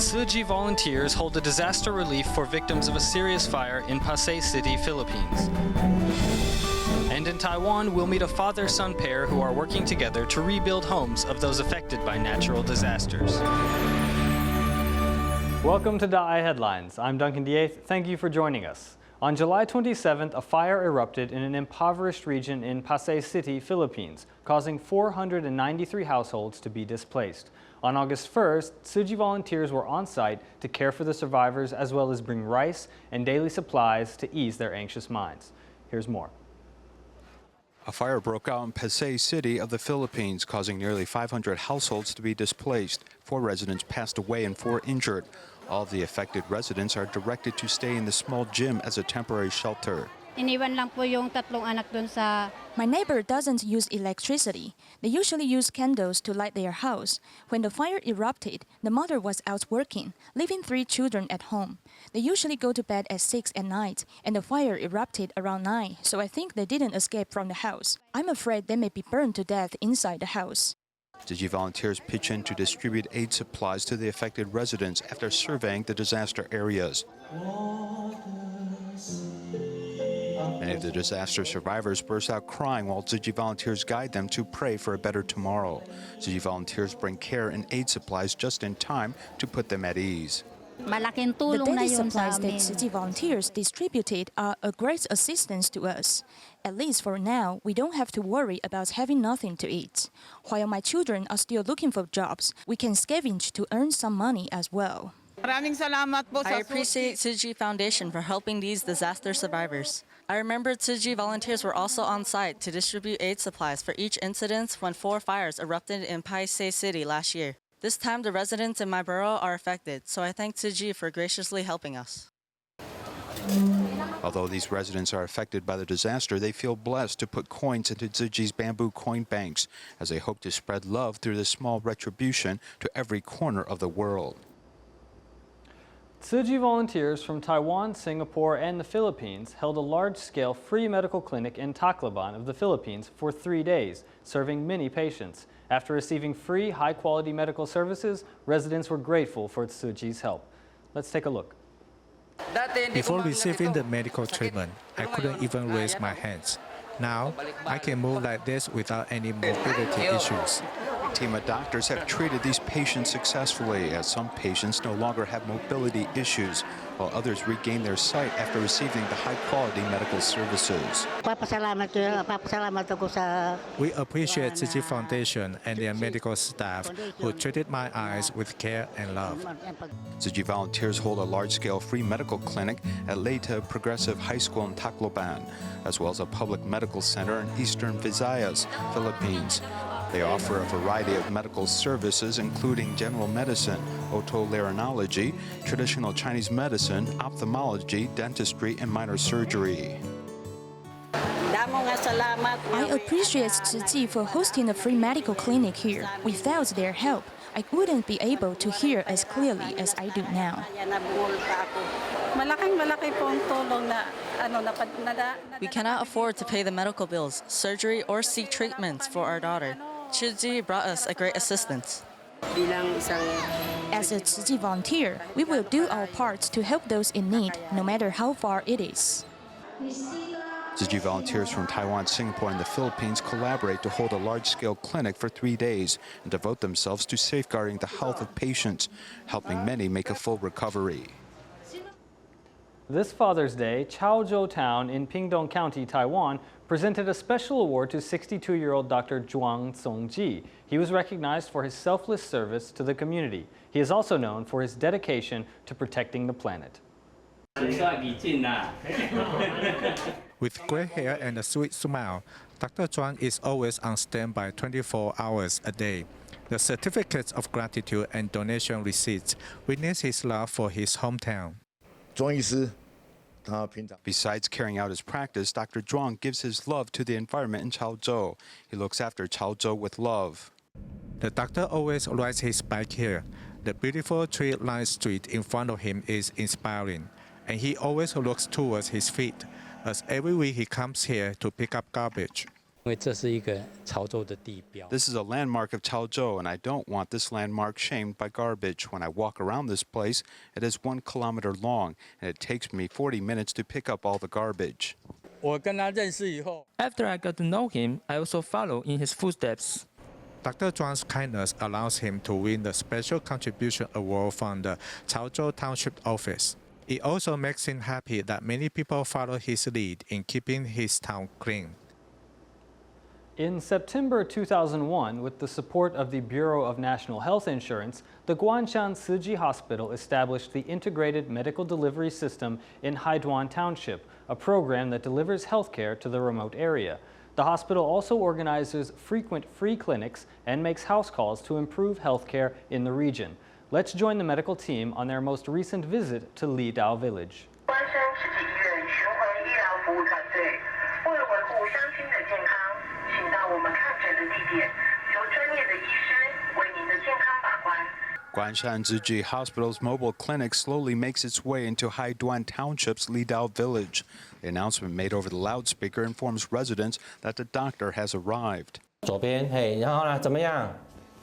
Tzu Chi volunteers hold a disaster relief for victims of a serious fire in Pasay City, Philippines. And in Taiwan, we'll meet a father-son pair who are working together to rebuild homes of those affected by natural disasters. Welcome to DaAi Headlines. I'm Duncan, DeAeth. Thank you for joining us. On July 27th, a fire erupted in an impoverished region in Pasay City, Philippines, causing 493 households to be displaced. On August 1st, Tzu Chi volunteers were on site to care for the survivors as well as bring rice and daily supplies to ease their anxious minds. Here's more. A fire broke out in Pasay City of the Philippines, causing nearly 500 households to be displaced. 4 residents passed away and 4 injured. All of the affected residents are directed to stay in the small gym as a temporary shelter. Iniwan lang po yung tatlong anak dun sa... My neighbor doesn't use electricity. They usually use candles to light their house. When the fire erupted, the mother was out working, leaving 3 children at home. They usually go to bed at 6 at night, and the fire erupted around 9, so I think they didn't escape from the house. I'm afraid they may be burned to death inside the house. Tzu Chi volunteers pitch in to distribute aid supplies to the affected residents after surveying the disaster areas. Many of the disaster survivors burst out crying while Tzu Chi volunteers guide them to pray for a better tomorrow. Tzu Chi volunteers bring care and aid supplies just in time to put them at ease. Malaking The tulong na daily yun sa supplies that amin. Tzu Chi volunteers distributed are a great assistance to us. At least for now, we don't have to worry about having nothing to eat. While my children are still looking for jobs, we can scavenge to earn some money as well. I appreciate Tzu Chi Foundation for helping these disaster survivors. I remember Tzu Chi volunteers were also on site to distribute aid supplies for each incident when 4 fires erupted in Pasay City last year. This time, the residents in my borough are affected, so I thank Tzu Chi for graciously helping us. Although these residents are affected by the disaster, they feel blessed to put coins into Tzu Chi's bamboo coin banks as they hope to spread love through this small retribution to every corner of the world. Tzu Chi volunteers from Taiwan, Singapore, and the Philippines held a large-scale free medical clinic in Tacloban of the Philippines for 3 days, serving many patients. After receiving free, high-quality medical services, residents were grateful for Tzu Chi's help. Let's take a look. Before receiving the medical treatment, I couldn't even raise my hands. Now, I can move like this without any mobility issues. A team of doctors have treated these patients successfully, as some patients no longer have mobility issues, while others regain their sight after receiving the high-quality medical services. We appreciate Tzu Chi Foundation and their medical staff who treated my eyes with care and love. Tzu Chi volunteers hold a large-scale free medical clinic at Leyte Progressive High School in Tacloban, as well as a public medical center in Eastern Visayas, Philippines. They offer a variety of medical services, including general medicine, otolaryngology, traditional Chinese medicine, ophthalmology, dentistry, and minor surgery. I appreciate Tzu Chi for hosting a free medical clinic here. Without their help, I wouldn't be able to hear as clearly as I do now. We cannot afford to pay the medical bills, surgery, or seek treatments for our daughter. Tzu Chi brought us a great assistance. As a Tzu Chi volunteer, we will do our part to help those in need, no matter how far it is. Tzu Chi volunteers from Taiwan, Singapore, and the Philippines collaborate to hold a large-scale clinic for 3 days and devote themselves to safeguarding the health of patients, helping many make a full recovery. This Father's Day, Ciao Town in Pingtung County, Taiwan, presented a special award to 62-year-old Dr. Guangzhous Xingqiu. He was recognized for his selfless service to the community. He is also known for his dedication to protecting the planet. With gray hair and a sweet smile, Dr. Zhuang is always on standby 24 hours a day. The certificates of gratitude and donation receipts witness his love for his hometown. Besides carrying out his practice, Dr. Zhuang gives his love to the environment in Chaozhou. He looks after Chaozhou with love. The doctor always rides his bike here. The beautiful tree-lined street in front of him is inspiring, and he always looks towards his feet, as every week he comes here to pick up garbage. This is a landmark of Chaozhou, and I don't want this landmark shamed by garbage. When I walk around this place, it is 1 kilometer long, and it takes me 40 minutes to pick up all the garbage. After I got to know him, I also follow in his footsteps. Dr. Zhuang's kindness allows him to win the Special Contribution Award from the Chaozhou Township Office. It also makes him happy that many people follow his lead in keeping his town clean. In September 2001, with the support of the Bureau of National Health Insurance, the Guangzhous Xingqiu Hospital established the Integrated Medical Delivery System in Haiduan Township, a program that delivers health care to the remote area. The hospital also organizes frequent free clinics and makes house calls to improve health care in the region. Let's join the medical team on their most recent visit to Lidao Village. Guangzhous Xingqiu Hospital's mobile clinic slowly makes its way into Haiduan Township's Lidao Village. The announcement made over the loudspeaker informs residents that the doctor has arrived. 左边，嘿，然后呢，怎么样？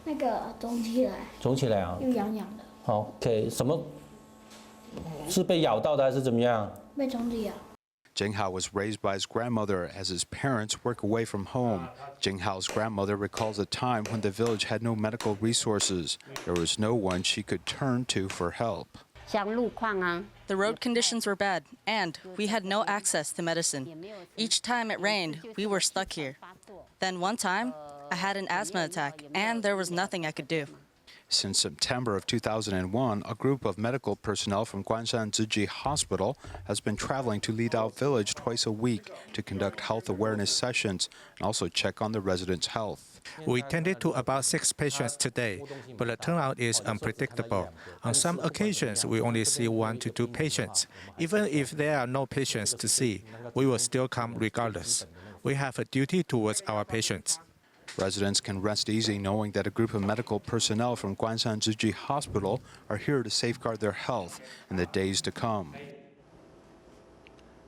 那个肿起来。肿起来啊？又痒痒的。好 ，OK， 什么？是被咬到的还是怎么样？被虫子咬。 Jinghao was raised by his grandmother as his parents work away from home. Jinghao's grandmother recalls a time when the village had no medical resources. There was no one she could turn to for help. The road conditions were bad, and we had no access to medicine. Each time it rained, we were stuck here. Then one time, I had an asthma attack, and there was nothing I could do. Since September of 2001, a group of medical personnel from Guangzhous Xingqiu Hospital has been traveling to Lidao Village twice a week to conduct health awareness sessions and also check on the residents' health. We tended to about 6 patients today, but the turnout is unpredictable. On some occasions, we only see 1 to 2 patients. Even if there are no patients to see, we will still come regardless. We have a duty towards our patients. Residents can rest easy knowing that a group of medical personnel from Guangzhous Xingqiu Hospital are here to safeguard their health in the days to come.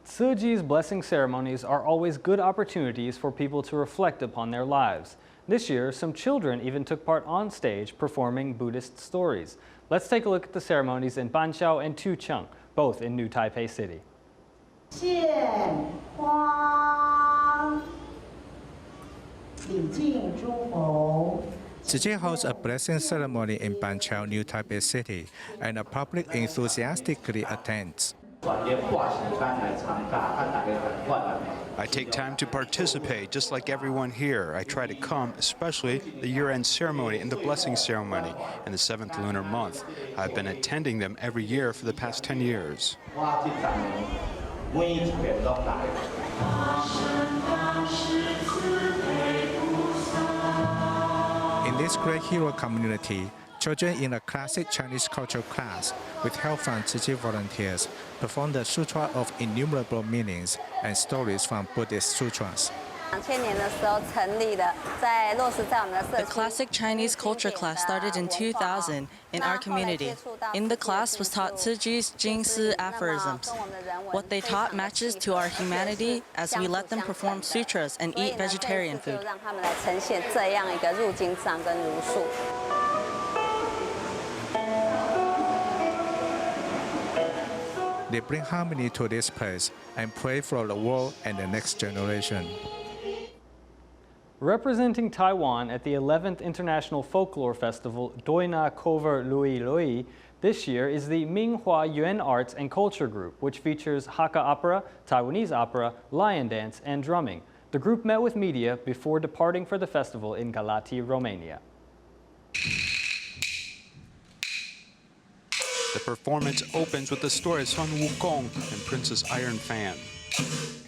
Tzu Chi's blessing ceremonies are always good opportunities for people to reflect upon their lives. This year, some children even took part on stage performing Buddhist stories. Let's take a look at the ceremonies in Banqiao and Tucheng, both in New Taipei City. Tzu Chi holds a blessing ceremony in Banqiao, New Taipei City, and the public enthusiastically attends. I take time to participate just like everyone here. I try to come, especially the year-end ceremony and the blessing ceremony in the 7th lunar month. I've been attending them every year for the past 10 years. In this great hero community, children in a classic Chinese culture class with help from Tzu Chi volunteers perform the Sutra of Innumerable Meanings and stories from Buddhist sutras. The classic Chinese culture class started in 2000 in our community. In the class was taught Tzu Chi's Jingsi aphorisms. What they taught matches to our humanity as we let them perform sutras and eat vegetarian food. They bring harmony to this place and pray for the world and the next generation. Representing Taiwan at the 11th International Folklore Festival, Doina Cover Lui Lui, this year is the Ming Yuan Arts and Culture Group, which features Hakka opera, Taiwanese opera, lion dance, and drumming. The group met with media before departing for the festival in Galati, Romania. The performance opens with the story of Sun Wukong and Princess Iron Fan.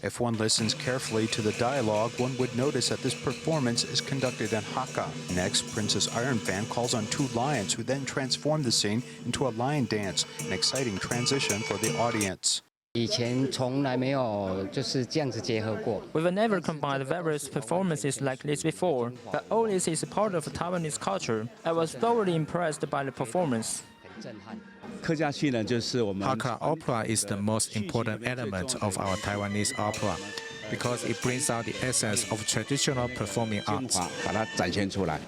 If one listens carefully to the dialogue, one would notice that this performance is conducted in Hakka. Next, Princess Iron Fan calls on 2 lions who then transform the scene into a lion dance, an exciting transition for the audience. We've never combined various performances like this before, but all this is part of Taiwanese culture. I was thoroughly impressed by the performance. Hakka opera is the most important element of our Taiwanese opera. because it brings out the essence of traditional performing arts. 把它展现出来。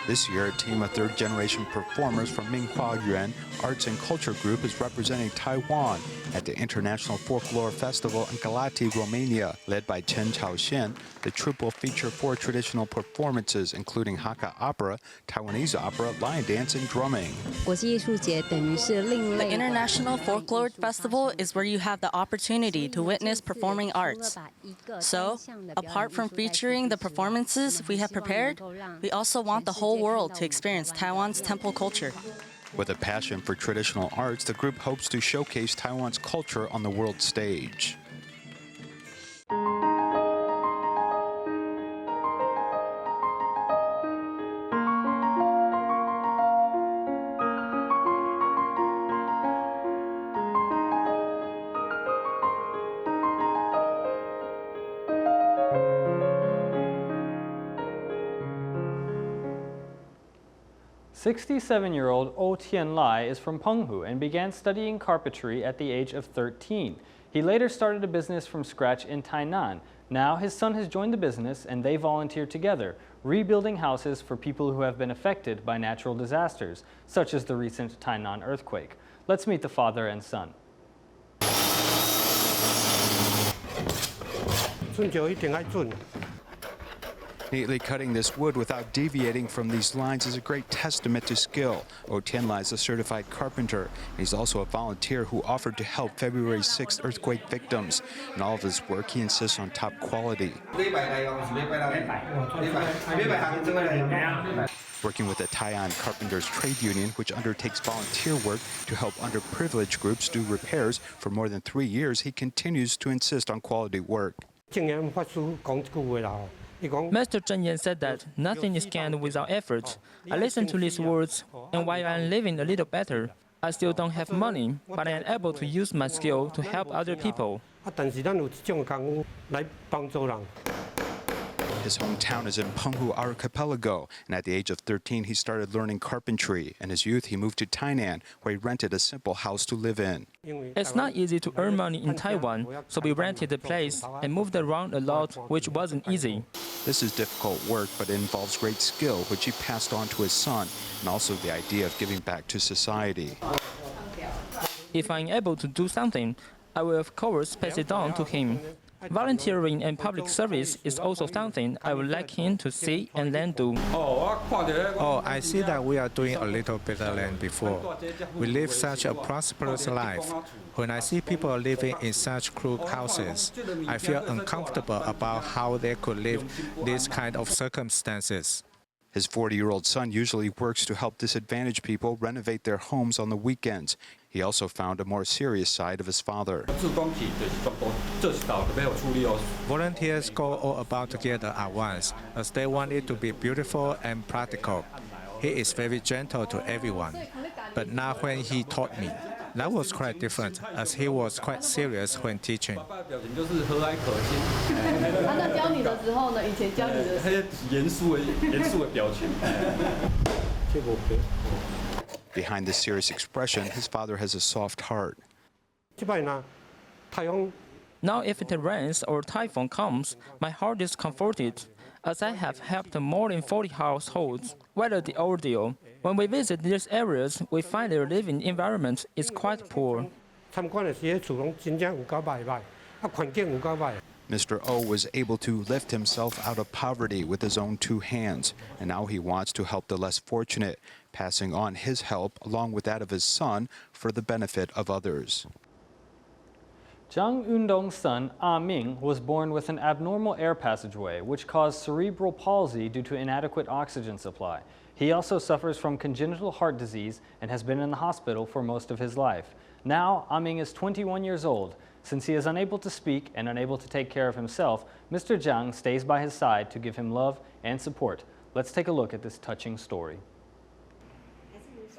This year, a team of third-generation performers from Ming Yuan Arts and Culture Group is representing Taiwan at the International Folklore Festival in Galati, Romania. Led by Chen Chaoxian, the troupe will feature 4 traditional performances, including Hakka opera, Taiwanese opera, lion dance, and drumming. 国际艺术节等于是另类。The International Folklore Festival is where you have the opportunity to witness performing arts. So, apart from featuring the performances we have prepared, we also want the whole world to experience Taiwan's temple culture. With a passion for traditional arts, the group hopes to showcase Taiwan's culture on the world stage. "67-year-old Oh Tianlai is from Penghu and began studying carpentry at the age of 13. He later started a business from scratch in Tainan. Now his son has joined the business and they volunteer together, rebuilding houses for people who have been affected by natural disasters, such as the recent Tainan earthquake. Let's meet the father and son. Neatly cutting this wood without deviating from these lines is a great testament to skill. Oh Tianlai is a certified carpenter. He's also a volunteer who offered to help February 6th earthquake victims. In all of his work, he insists on top quality. Working with the Taiwan Carpenters Trade Union, which undertakes volunteer work to help underprivileged groups do repairs for more than 3 years, he continues to insist on quality work. Master Zheng Yan said that nothing is gained without effort. I listen to these words, and while I'm living a little better, I still don't have money, but I am able to use my skill to help other people. His hometown is in Penghu Archipelago, and at the age of 13, he started learning carpentry. In his youth, he moved to Tainan, where he rented a simple house to live in. It's not easy to earn money in Taiwan, so we rented a place and moved around a lot, which wasn't easy. This is difficult work, but it involves great skill, which he passed on to his son, and also the idea of giving back to society. If I'm able to do something, I will of course pass it on to him. Volunteering and public service is also something I would like him to see and then do. Oh, I see that we are doing a little better than before. We live such a prosperous life. When I see people living in such crude houses, I feel uncomfortable about how they could live these kind of circumstances. His 40-year-old son usually works to help disadvantaged people renovate their homes on the weekends. He also found a more serious side of his father. Volunteers go all about together at once, as they want it to be beautiful and practical. He is very gentle to everyone, but not when he taught me. That was quite different, as he was quite serious when teaching. Behind this serious expression, his father has a soft heart. Now if it rains or typhoon comes, my heart is comforted, as I have helped more than 40 households weather the ordeal. When we visit these areas, we find their living environment is quite poor. Mr. O was able to lift himself out of poverty with his own 2 hands, and now he wants to help the less fortunate, passing on his help along with that of his son for the benefit of others. Zhang Yundong's son, Ming, was born with an abnormal air passageway, which caused cerebral palsy due to inadequate oxygen supply. He also suffers from congenital heart disease and has been in the hospital for most of his life. Now, Ming is 21 years old. Since he is unable to speak and unable to take care of himself, Mr. Zhang stays by his side to give him love and support. Let's take a look at this touching story.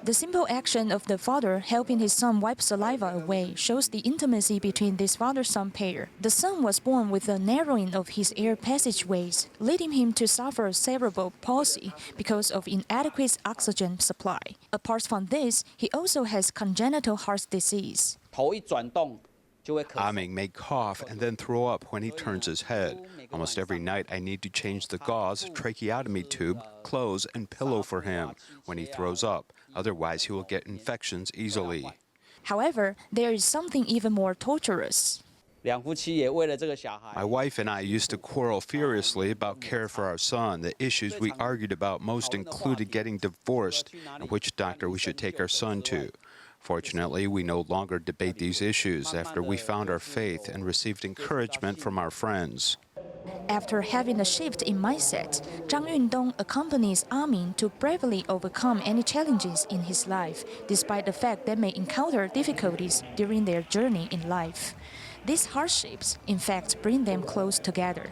The simple action of the father helping his son wipe saliva away shows the intimacy between this father-son pair. The son was born with a narrowing of his air passageways, leading him to suffer cerebral palsy because of inadequate oxygen supply. Apart from this, he also has congenital heart disease. 头一转动， Ming may cough and then throw up when he turns his head. Almost every night I need to change the gauze, tracheotomy tube, clothes, and pillow for him when he throws up. Otherwise, he will get infections easily. However, there is something even more torturous. My wife and I used to quarrel furiously about care for our son. The issues we argued about most included getting divorced and which doctor we should take our son to. Fortunately, we no longer debate these issues after we found our faith and received encouragement from our friends. After having a shift in mindset, Zhang Yundong accompanies Ming to bravely overcome any challenges in his life, despite the fact they may encounter difficulties during their journey in life. These hardships, in fact, bring them close together.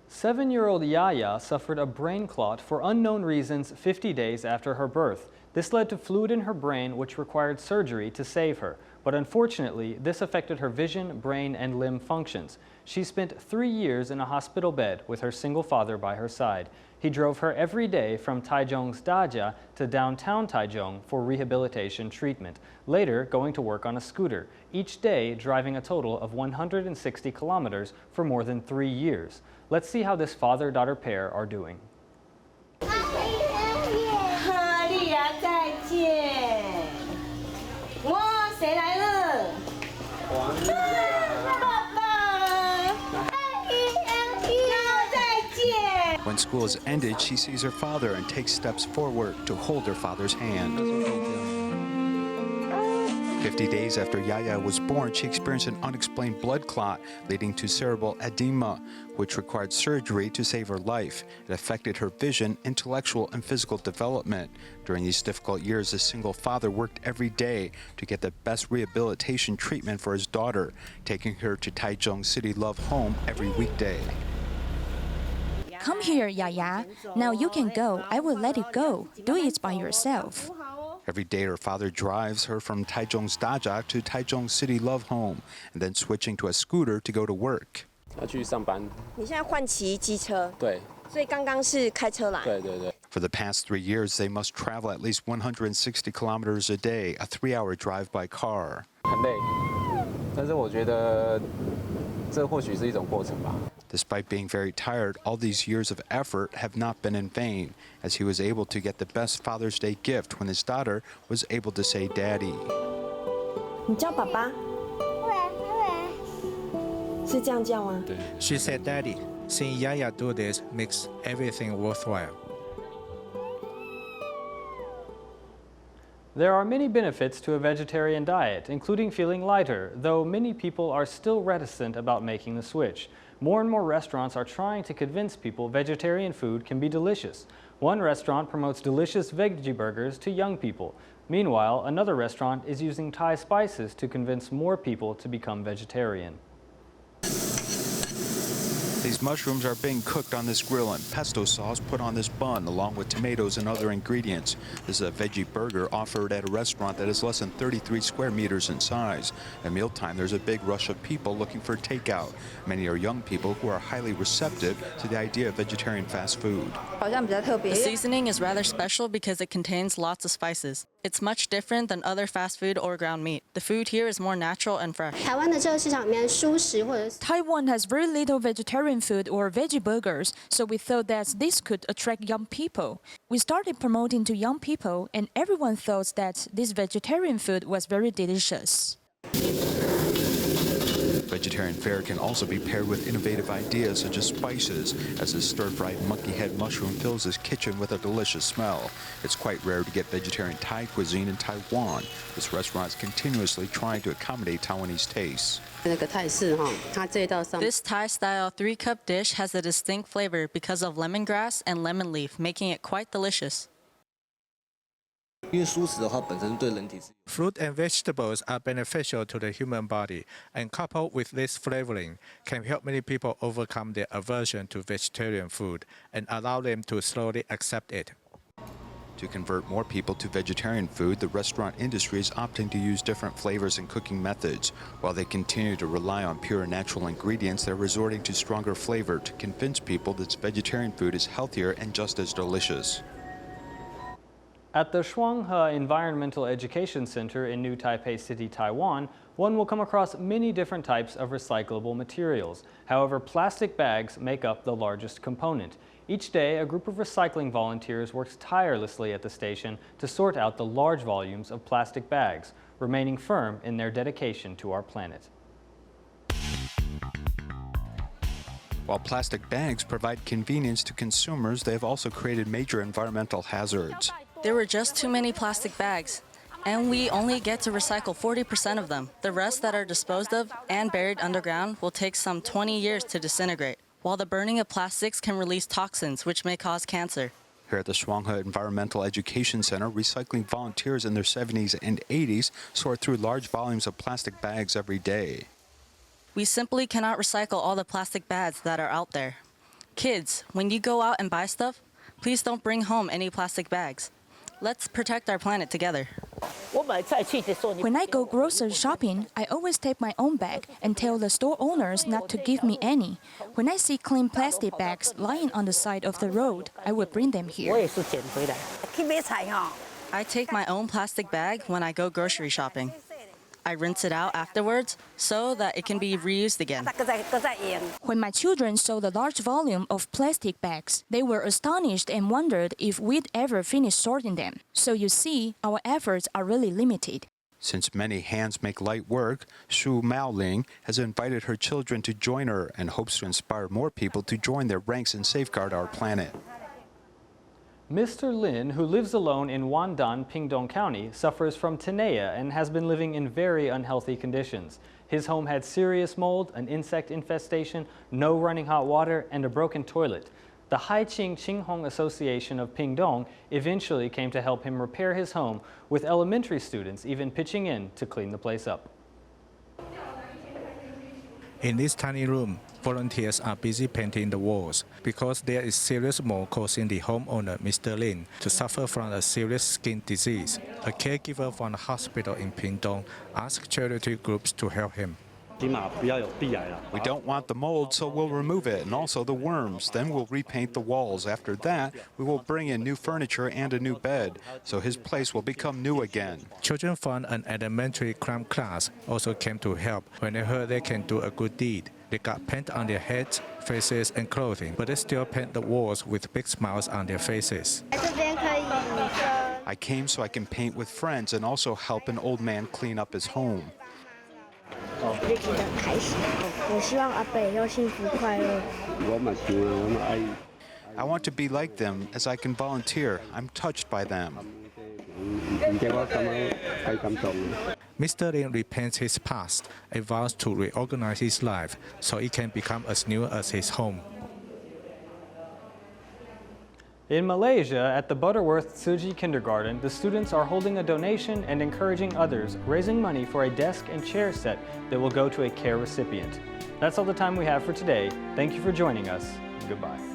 7-year-old Yaya suffered a brain clot for unknown reasons 50 days after her birth. This led to fluid in her brain, which required surgery to save her. But unfortunately, this affected her vision, brain, and limb functions. She spent 3 years in a hospital bed with her single father by her side. He drove her every day from Taichung's Daja to downtown Taichung for rehabilitation treatment, later going to work on a scooter, each day driving a total of 160 kilometers for more than 3 years. Let's see how this father-daughter pair are doing. When school is ended, she sees her father and takes steps forward to hold her father's hand. 50 days after Yaya was born, she experienced an unexplained blood clot leading to cerebral edema, which required surgery to save her life. It affected her vision, intellectual, and physical development. During these difficult years, the single father worked every day to get the best rehabilitation treatment for his daughter, taking her to Taichung City Love Home every weekday. Come here, Yaya. Now you can go. I will let you go. Do it by yourself. Every day, her father drives her from Taichung's Daja to Taichung City Love Home, and then switching to a scooter to go to work. 要去上班。你现在换骑机车。对。所以刚刚是开车来。对对对。For the past 3 years, they must travel at least 160 kilometers a day, a 3-hour drive by car. 很累，但是我觉得这或许是一种过程吧。 Despite being very tired, all these years of effort have not been in vain, as he was able to get the best Father's Day gift when his daughter was able to say Daddy. 你叫爸爸？是这样叫吗？ She said, Daddy. Seeing Yaya do this makes everything worthwhile. There are many benefits to a vegetarian diet, including feeling lighter, though many people are still reticent about making the switch. More and more restaurants are trying to convince people vegetarian food can be delicious. One restaurant promotes delicious veggie burgers to young people. Meanwhile, another restaurant is using Thai spices to convince more people to become vegetarian. These mushrooms are being cooked on this grill and pesto sauce put on this bun along with tomatoes and other ingredients. This is a veggie burger offered at a restaurant that is less than 33 square meters in size. At mealtime, there's a big rush of people looking for takeout. Many are young people who are highly receptive to the idea of vegetarian fast food. The seasoning is rather special because it contains lots of spices. It's much different than other fast food or ground meat. The food here is more natural and fresh. Taiwan has very little vegetarian food or veggie burgers, so we thought that this could attract young people. We started promoting to young people, and everyone thought that this vegetarian food was very delicious. Vegetarian fare can also be paired with innovative ideas such as spices, as this stir-fried monkey head mushroom fills this kitchen with a delicious smell. It's quite rare to get vegetarian Thai cuisine in Taiwan. This restaurant is continuously trying to accommodate Taiwanese tastes. This Thai-style 3-cup dish has a distinct flavor because of lemongrass and lemon leaf, making it quite delicious. Fruit and vegetables are beneficial to the human body, and coupled with this flavoring, can help many people overcome their aversion to vegetarian food and allow them to slowly accept it. To convert more people to vegetarian food, the restaurant industry is opting to use different flavors and cooking methods. While they continue to rely on pure natural ingredients, they're resorting to stronger flavor to convince people that vegetarian food is healthier and just as delicious. At the Shuanghe Environmental Education Center in New Taipei City, Taiwan, one will come across many different types of recyclable materials. However, plastic bags make up the largest component. Each day, a group of recycling volunteers works tirelessly at the station to sort out the large volumes of plastic bags, remaining firm in their dedication to our planet. While plastic bags provide convenience to consumers, they have also created major environmental hazards. There were just too many plastic bags, and we only get to recycle 40% of them. The rest that are disposed of and buried underground will take some 20 years to disintegrate, while the burning of plastics can release toxins which may cause cancer. Here at the Shuanghe Environmental Education Center, recycling volunteers in their 70s and 80s sort through large volumes of plastic bags every day. We simply cannot recycle all the plastic bags that are out there. Kids, when you go out and buy stuff, please don't bring home any plastic bags. Let's protect our planet together. When I go grocery shopping, I always take my own bag and tell the store owners not to give me any. When I see clean plastic bags lying on the side of the road, I will bring them here. I take my own plastic bag when I go grocery shopping. I rinse it out afterwards so that it can be reused again. When my children saw the large volume of plastic bags, they were astonished and wondered if we'd ever finish sorting them. So you see, our efforts are really limited. Since many hands make light work, Shu Maoling has invited her children to join her and hopes to inspire more people to join their ranks and safeguard our planet. Mr. Lin, who lives alone in Wandan, Pingtung County, suffers from tinea and has been living in very unhealthy conditions. His home had serious mold, an insect infestation, no running hot water, and a broken toilet. The Haiqing Qinghong Association of Pingtung eventually came to help him repair his home, with elementary students even pitching in to clean the place up. In this tiny room, volunteers are busy painting the walls because there is serious mold causing the homeowner, Mr. Lin, to suffer from a serious skin disease. A caregiver from a hospital in Pingtung asked charity groups to help him. We don't want the mold, so we'll remove it, and also the worms. Then we'll repaint the walls. After that, we will bring in new furniture and a new bed, so his place will become new again. Children from an elementary cram class also came to help when they heard they can do a good deed. They got paint on their heads, faces, and clothing, but they still paint the walls with big smiles on their faces. I came so I can paint with friends and also help an old man clean up his home. I want to be like them as I can volunteer. I'm touched by them. Mr. Lin repents his past and vows to reorganize his life so it can become as new as his home. In Malaysia, at the Butterworth Tzu Chi kindergarten, the students are holding a donation and encouraging others, raising money for a desk and chair set that will go to a care recipient. That's all the time we have for today. Thank you for joining us. Goodbye.